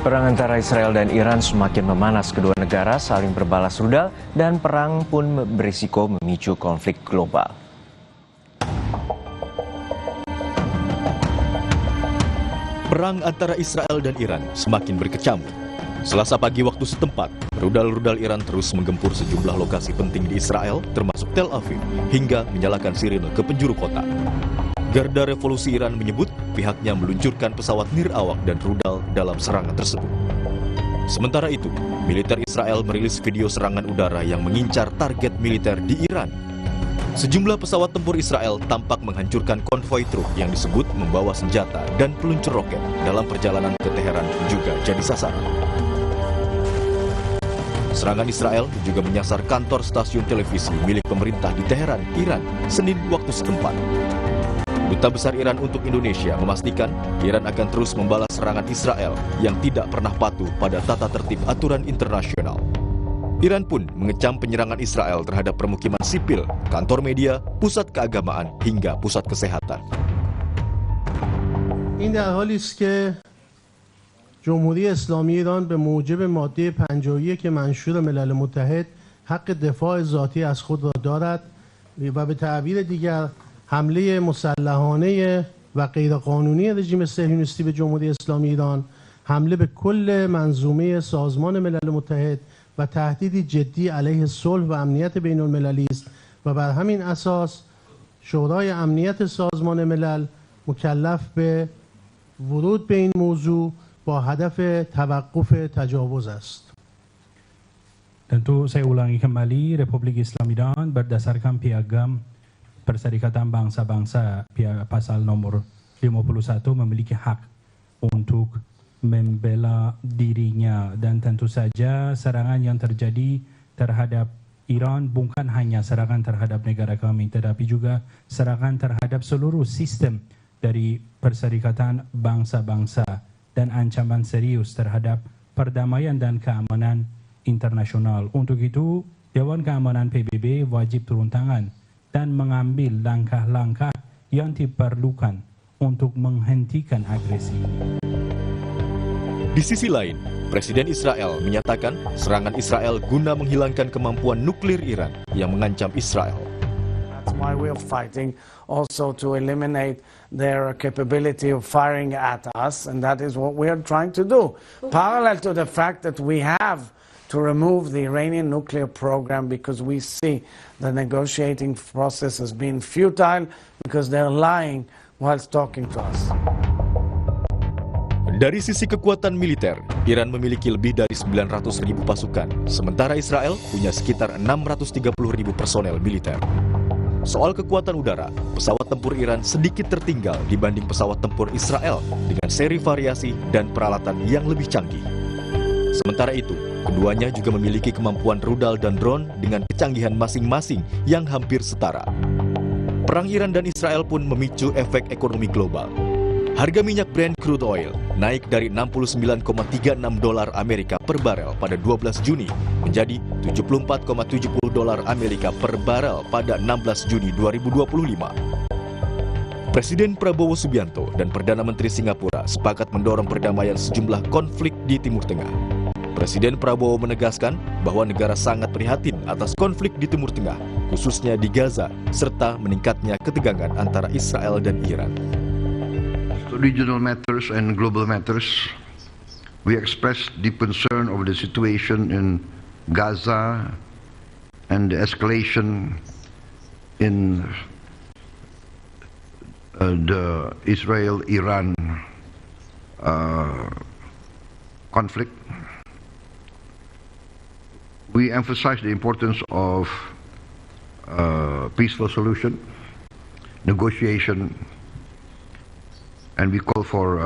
Perang antara Israel dan Iran semakin memanas. Kedua negara saling berbalas rudal dan perang pun berisiko memicu konflik global. Perang antara Israel dan Iran semakin berkecamuk. Selasa pagi waktu setempat, rudal-rudal Iran terus menggempur sejumlah lokasi penting di Israel, termasuk Tel Aviv, hingga menyalakan sirine ke penjuru kota. Garda Revolusi Iran menyebut pihaknya meluncurkan pesawat nirawak dan rudal dalam serangan tersebut. Sementara itu, militer Israel merilis video serangan udara yang mengincar target militer di Iran. Sejumlah pesawat tempur Israel tampak menghancurkan konvoi truk yang disebut membawa senjata dan peluncur roket dalam perjalanan ke Teheran juga jadi sasaran. Serangan Israel juga menyasar kantor stasiun televisi milik pemerintah di Teheran, Iran, Senin waktu setempat. Duta Besar Iran untuk Indonesia memastikan Iran akan terus membalas serangan Israel yang tidak pernah patuh pada tata tertib aturan internasional. Iran pun mengecam penyerangan Israel terhadap permukiman sipil, kantor media, pusat keagamaan, hingga pusat kesehatan. این در حالی است که جمهوری اسلامی ایران به موجب ماده 51 منشور ملل متحد حق دفاع ذاتی از خود را دارد و به تعبیر دیگر حمله مسلحانه و غیرقانونی رژیم صهیونیستی به جمهوری اسلامی ایران حمله به کل منظومه سازمان ملل متحد و تهدیدی جدی علیه صلح و امنیت بین المللی است و بر همین اساس شورای امنیت سازمان ملل مکلف به ورود به این موضوع با هدف توقف تجاوز است. Tentu saya ulangi kembali, Republik Islam Iran berdasarkan piagam Perserikatan Bangsa-Bangsa pasal nomor 51 memiliki hak untuk membela dirinya, dan tentu saja serangan yang terjadi terhadap Iran bukan hanya serangan terhadap negara kami, tetapi juga serangan terhadap seluruh sistem dari Perserikatan Bangsa-Bangsa dan ancaman serius terhadap perdamaian dan keamanan internasional. Untuk itu, Dewan Keamanan PBB wajib turun tangan dan mengambil langkah-langkah yang diperlukan untuk menghentikan agresi ini. Di sisi lain, Presiden Israel menyatakan serangan Israel guna menghilangkan kemampuan nuklir Iran yang mengancam Israel. That's why we are fighting also to eliminate their capability of firing at us, and that is what we are trying to do. Parallel to the fact that we have to remove the Iranian nuclear program because we see the negotiating process as being futile because they're lying whilst talking to us. Dari sisi kekuatan militer, Iran memiliki lebih dari 900.000 pasukan, sementara Israel punya sekitar 630.000 personel militer. Soal kekuatan udara, pesawat tempur Iran sedikit tertinggal dibanding pesawat tempur Israel dengan seri variasi dan peralatan yang lebih canggih. Sementara itu, keduanya juga memiliki kemampuan rudal dan drone dengan kecanggihan masing-masing yang hampir setara. Perang Iran dan Israel pun memicu efek ekonomi global. Harga minyak Brent crude oil naik dari $69,36 Amerika per barel pada 12 Juni menjadi $74,70 Amerika per barel pada 16 Juni 2025. Presiden Prabowo Subianto dan Perdana Menteri Singapura sepakat mendorong perdamaian sejumlah konflik di Timur Tengah. Presiden Prabowo menegaskan bahwa negara sangat prihatin atas konflik di Timur Tengah, khususnya di Gaza, serta meningkatnya ketegangan antara Israel dan Iran. Regional matters and global matters, we express deep concern over the situation in Gaza and the escalation in the Israel-Iran conflict. We emphasize the importance of peaceful solution, negotiation, and we call for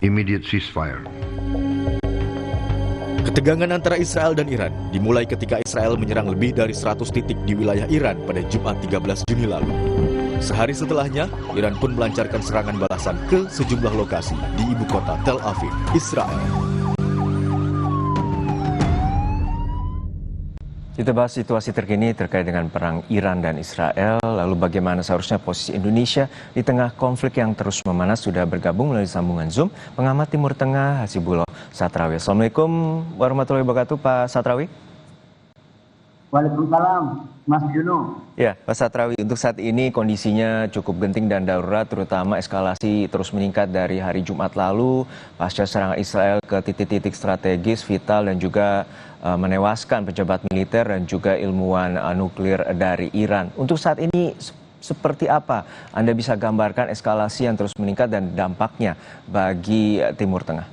immediate ceasefire. Ketegangan antara Israel dan Iran dimulai ketika Israel menyerang lebih dari 100 titik di wilayah Iran pada Jumat 13 Juni lalu. Sehari setelahnya, Iran pun melancarkan serangan balasan ke sejumlah lokasi di ibu kota Tel Aviv, Israel. Kita bahas situasi terkini terkait dengan perang Iran dan Israel. Lalu bagaimana seharusnya posisi Indonesia di tengah konflik yang terus memanas. Sudah bergabung melalui sambungan Zoom pengamat Timur Tengah Hasibullah Satrawi. Assalamualaikum warahmatullahi wabarakatuh, Pak Satrawi. Waalaikumsalam, Mas Juno. Ya, Pak Satrawi, untuk saat ini kondisinya cukup genting dan darurat, terutama eskalasi terus meningkat dari hari Jumat lalu pasca serangan Israel ke titik-titik strategis, vital, dan juga menewaskan pejabat militer dan juga ilmuwan nuklir dari Iran. Untuk saat ini seperti apa Anda bisa gambarkan eskalasi yang terus meningkat dan dampaknya bagi Timur Tengah?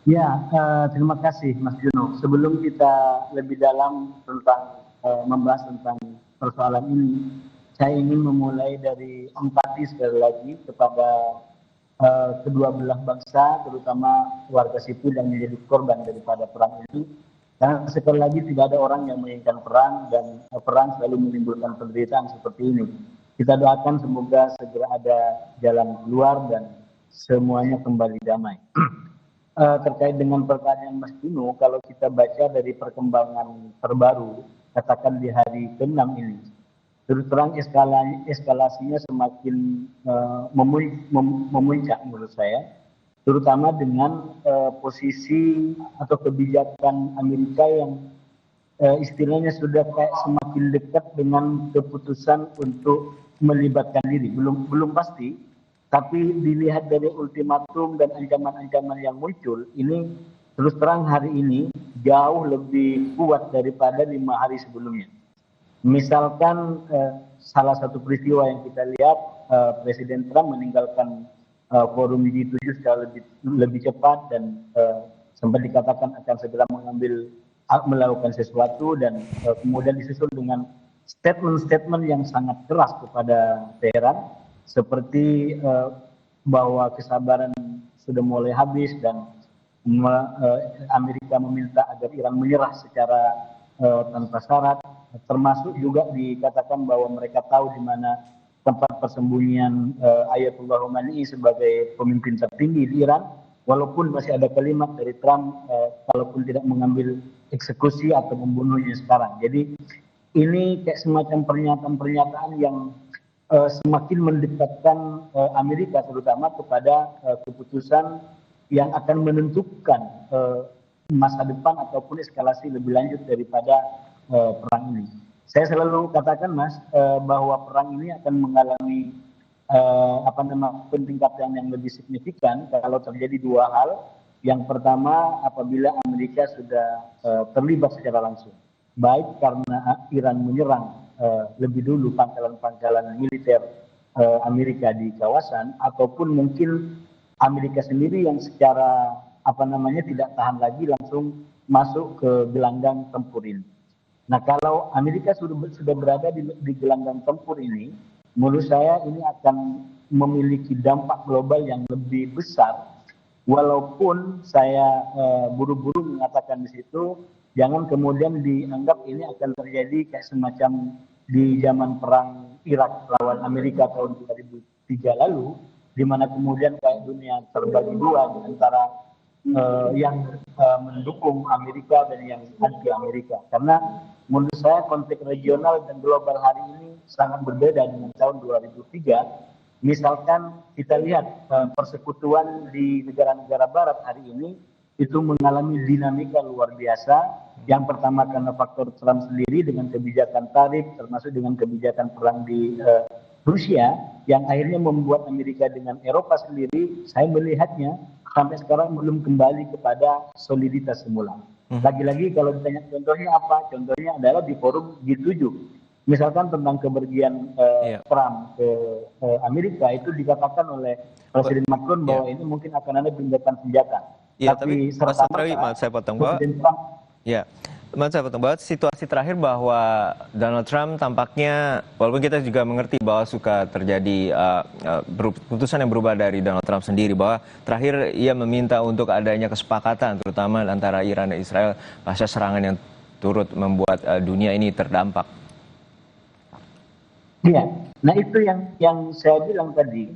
Ya, terima kasih Mas Juno. Sebelum kita lebih dalam tentang membahas tentang persoalan ini, saya ingin memulai dari empati sekali lagi kepada kedua belah bangsa, terutama warga sipil yang menjadi korban daripada perang ini. Karena sekali lagi tidak ada orang yang menginginkan perang, dan perang selalu menimbulkan penderitaan seperti ini. Kita doakan semoga segera ada jalan keluar dan semuanya kembali damai. Terkait dengan pertanyaan Mas Juno, kalau kita baca dari perkembangan terbaru, katakan di hari ke-6 ini, terus terang eskalasinya semakin memuncak menurut saya, terutama dengan posisi atau kebijakan Amerika yang istilahnya sudah kayak semakin dekat dengan keputusan untuk melibatkan diri. Belum pasti. Tapi dilihat dari ultimatum dan ancaman-ancaman yang muncul, ini terus terang hari ini jauh lebih kuat daripada 5 hari sebelumnya. Misalkan salah satu peristiwa yang kita lihat, Presiden Trump meninggalkan forum G7 secara lebih cepat dan sempat dikatakan akan segera melakukan sesuatu, dan kemudian disusul dengan statement-statement yang sangat keras kepada Teheran, seperti bahwa kesabaran sudah mulai habis dan Amerika meminta agar Iran menyerah secara tanpa syarat, termasuk juga dikatakan bahwa mereka tahu di mana tempat persembunyian Ayatollah Khomeini sebagai pemimpin tertinggi di Iran, walaupun masih ada kalimat dari Trump kalaupun tidak mengambil eksekusi atau membunuhnya sekarang. Jadi ini kayak semacam pernyataan-pernyataan yang semakin mendekatkan Amerika terutama kepada keputusan yang akan menentukan masa depan ataupun eskalasi lebih lanjut daripada perang ini. Saya selalu katakan, Mas, bahwa perang ini akan mengalami peningkatan yang lebih signifikan kalau terjadi dua hal. Yang pertama, apabila Amerika sudah terlibat secara langsung, baik karena Iran menyerang lebih dulu pangkalan-pangkalan militer Amerika di kawasan, ataupun mungkin Amerika sendiri yang secara tidak tahan lagi langsung masuk ke gelanggang tempur ini. Nah, kalau Amerika sudah berada di gelanggang tempur ini, menurut saya ini akan memiliki dampak global yang lebih besar. Walaupun saya buru-buru mengatakan di situ, jangan kemudian dianggap ini akan terjadi kayak semacam di zaman perang Irak lawan Amerika tahun 2003 lalu, di mana kemudian kayak dunia terbagi dua antara yang mendukung Amerika dan yang anti Amerika. Karena menurut saya konteks regional dan global hari ini sangat berbeda dengan tahun 2003. Misalkan kita lihat persekutuan di negara-negara barat hari ini itu mengalami dinamika luar biasa. Yang pertama karena faktor Trump sendiri dengan kebijakan tarif, termasuk dengan kebijakan perang di Rusia, yang akhirnya membuat Amerika dengan Eropa sendiri, saya melihatnya sampai sekarang belum kembali kepada soliditas semula. Lagi-lagi kalau ditanya contohnya apa? Contohnya adalah di forum G7. Misalkan tentang kepergian Trump ke Amerika, itu dikatakan oleh Presiden Macron bahwa ini mungkin akan ada gencatan senjata. Ya, tapi Mas Satrawi, maaf saya potong, bahwa situasi terakhir bahwa Donald Trump tampaknya, walaupun kita juga mengerti bahwa suka terjadi keputusan yang berubah dari Donald Trump sendiri, bahwa terakhir ia meminta untuk adanya kesepakatan terutama antara Iran dan Israel pasca serangan yang turut membuat dunia ini terdampak. Iya, nah itu yang saya bilang tadi.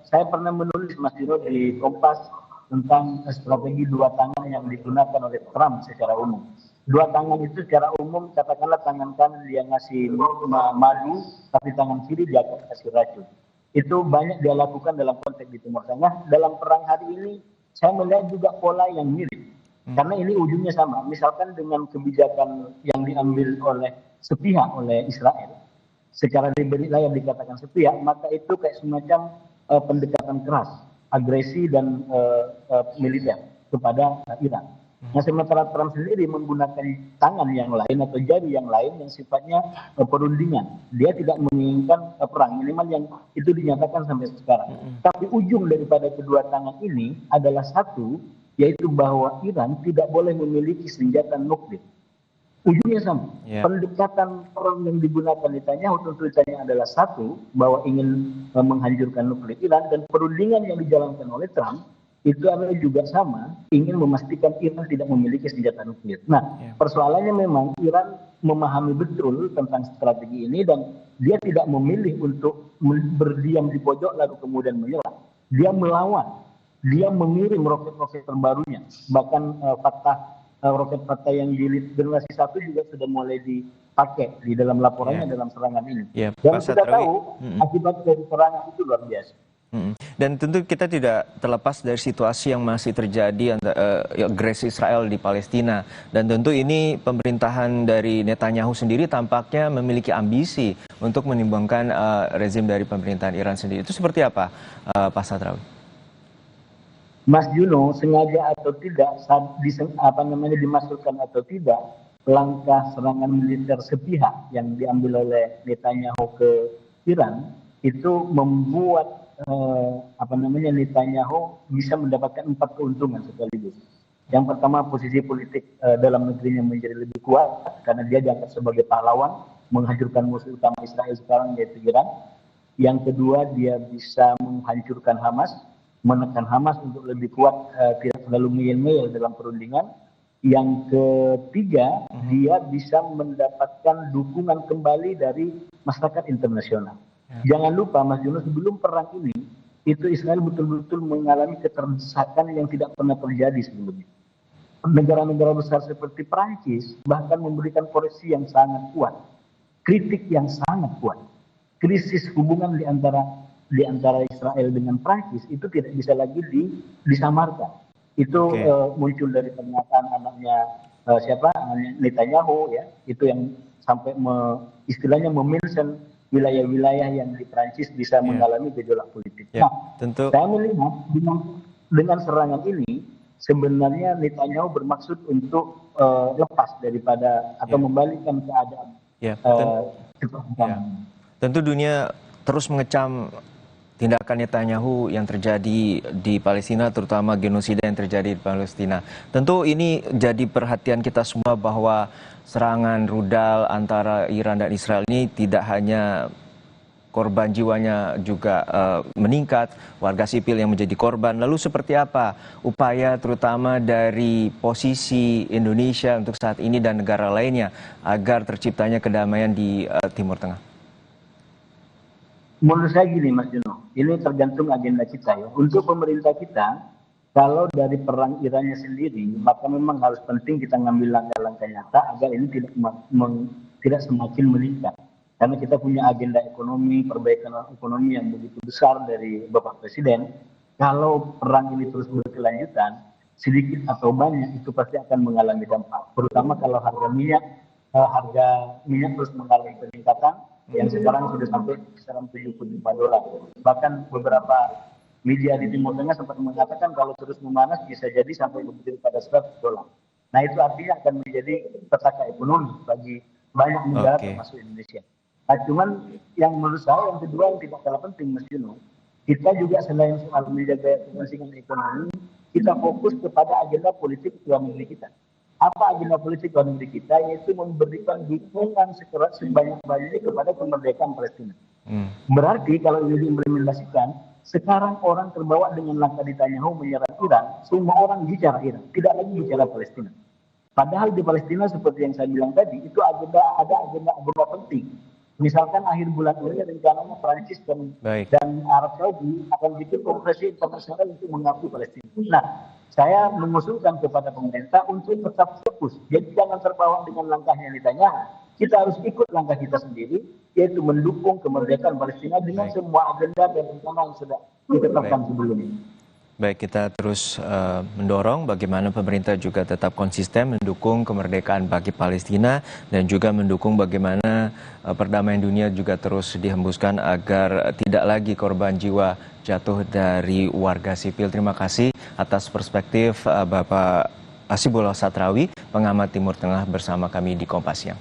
Saya pernah menulis, Mas Dino, di Kompas tentang strategi dua tangan yang digunakan oleh Trump secara umum. Dua tangan itu secara umum, katakanlah tangan kanan dia ngasih madu, tapi tangan kiri dia akan kasih racun. Itu banyak dia lakukan dalam konteks di Timur Tengah. Dalam perang hari ini, saya melihat juga pola yang mirip. Karena ini ujungnya sama. Misalkan dengan kebijakan yang diambil oleh sepihak oleh Israel, secara layak dikatakan sepihak, maka itu kayak semacam pendekatan keras, agresi dan militer kepada Iran. Nah, sementara Trump sendiri menggunakan tangan yang lain atau jari yang lain yang sifatnya perundingan. Dia tidak menginginkan perang, minimal yang itu dinyatakan sampai sekarang. Tapi ujung daripada kedua tangan ini adalah satu, yaitu bahwa Iran tidak boleh memiliki senjata nuklir. Ujungnya sama. Pendekatan perang yang digunakan Netanyahu tuntutannya adalah satu, bahwa ingin menghancurkan nuklir Iran, dan perundingan yang dijalankan oleh Trump itu adalah juga sama, ingin memastikan Iran tidak memiliki senjata nuklir. Nah, persoalannya memang Iran memahami betul tentang strategi ini dan dia tidak memilih untuk berdiam di pojok lalu kemudian menyerang. Dia melawan, dia mengirim roket-roket terbarunya, bahkan roket Fatah yang jilid generasi 1 juga sudah mulai dipakai di dalam laporannya dalam serangan ini. Dan kita tahu akibat dari serangan itu luar biasa. Dan tentu kita tidak terlepas dari situasi yang masih terjadi agresi Israel di Palestina. Dan tentu ini pemerintahan dari Netanyahu sendiri tampaknya memiliki ambisi untuk menimbangkan rezim dari pemerintahan Iran sendiri. Itu seperti apa, Pak Satrawi? Mas Juno, sengaja atau tidak, dimasukkan atau tidak, langkah serangan militer sepihak yang diambil oleh Netanyahu ke Iran itu membuat Netanyahu bisa mendapatkan 4 keuntungan sekaligus. Yang pertama, posisi politik dalam negerinya menjadi lebih kuat karena dia dianggap sebagai pahlawan menghancurkan musuh utama Israel sekarang yaitu Iran. Yang kedua, dia bisa menghancurkan Hamas, menekan Hamas untuk lebih kuat, tidak terlalu ngeyel-ngeyel dalam perundingan. Yang ketiga, dia bisa mendapatkan dukungan kembali dari masyarakat internasional. Jangan lupa Mas Yunus, sebelum perang ini, itu Israel betul-betul mengalami keterdesakan yang tidak pernah terjadi sebelumnya. Negara-negara besar seperti Prancis bahkan memberikan koreksi yang sangat kuat, kritik yang sangat kuat. Krisis hubungan di antara Israel dengan Prancis itu tidak bisa lagi disamarkan. Itu muncul dari pernyataan anaknya Netanyahu, ya, itu yang sampai istilahnya memention wilayah-wilayah yang di Prancis bisa mengalami gejolak politik. Nah, tentu saya melihat dengan serangan ini sebenarnya Netanyahu bermaksud untuk lepas daripada atau membalikkan keadaan. Tentu dunia terus mengecam tindakan Netanyahu yang terjadi di Palestina, terutama genosida yang terjadi di Palestina. Tentu ini jadi perhatian kita semua bahwa serangan rudal antara Iran dan Israel ini tidak hanya korban jiwanya juga meningkat, warga sipil yang menjadi korban. Lalu seperti apa upaya terutama dari posisi Indonesia untuk saat ini dan negara lainnya agar terciptanya kedamaian di Timur Tengah? Menurut saya gini Mas Juno, ini tergantung agenda kita ya. Untuk pemerintah kita, kalau dari perang Irannya sendiri, maka memang harus penting kita ngambil langkah-langkah nyata agar ini tidak semakin meningkat. Karena kita punya agenda ekonomi, perbaikan ekonomi yang begitu besar dari Bapak Presiden. Kalau perang ini terus berkelanjutan, sedikit atau banyak itu pasti akan mengalami dampak. Terutama kalau harga minyak terus mengalami peningkatan, yang sekarang sudah sampai kisaran $75. Bahkan beberapa media di Timur Tengah sempat mengatakan kalau terus memanas bisa jadi sampai lebih pada $100. Nah, itu artinya akan menjadi petaka ekonomi bagi banyak negara termasuk Indonesia. Nah, cuman yang menurut saya yang kedua yang tidak kalah penting Mas Juno, kita juga selain soal menjaga kepentingan ekonomi, kita fokus kepada agenda politik luar negeri kita. Apa agenda politik luar negeri kita? Yaitu memberikan dukungan sebanyak-banyaknya kepada kemerdekaan Palestina. Berarti kalau ini diimplementasikan, sekarang orang terbawa dengan langkah Netanyahu menyerang Iran, semua orang bicara Iran, tidak lagi bicara Palestina. Padahal di Palestina seperti yang saya bilang tadi, itu ada agenda penting. Misalkan akhir bulan ini rencananya Prancis dan Arab Saudi akan bikin konferensi internasional untuk mengakui Palestina. Nah, saya mengusulkan kepada pemerintah untuk tetap fokus. Jadi jangan terbawa dengan langkahnya Netanyahu. Kita harus ikut langkah kita sendiri, yaitu mendukung kemerdekaan Palestina dengan semua agenda dan rencana yang sudah ditetapkan sebelumnya. Baik, kita terus mendorong bagaimana pemerintah juga tetap konsisten mendukung kemerdekaan bagi Palestina dan juga mendukung bagaimana perdamaian dunia juga terus dihembuskan agar tidak lagi korban jiwa jatuh dari warga sipil. Terima kasih atas perspektif Bapak Hasibullah Satrawi, pengamat Timur Tengah bersama kami di Kompas Siang.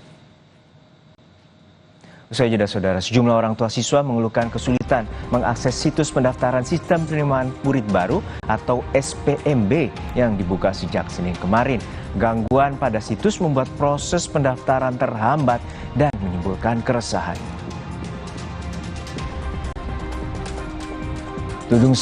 Usai jeda saudara, sejumlah orang tua siswa mengeluhkan kesulitan mengakses situs pendaftaran sistem penerimaan murid baru atau SPMB yang dibuka sejak Senin kemarin. Gangguan pada situs membuat proses pendaftaran terhambat dan menimbulkan keresahan. Tudung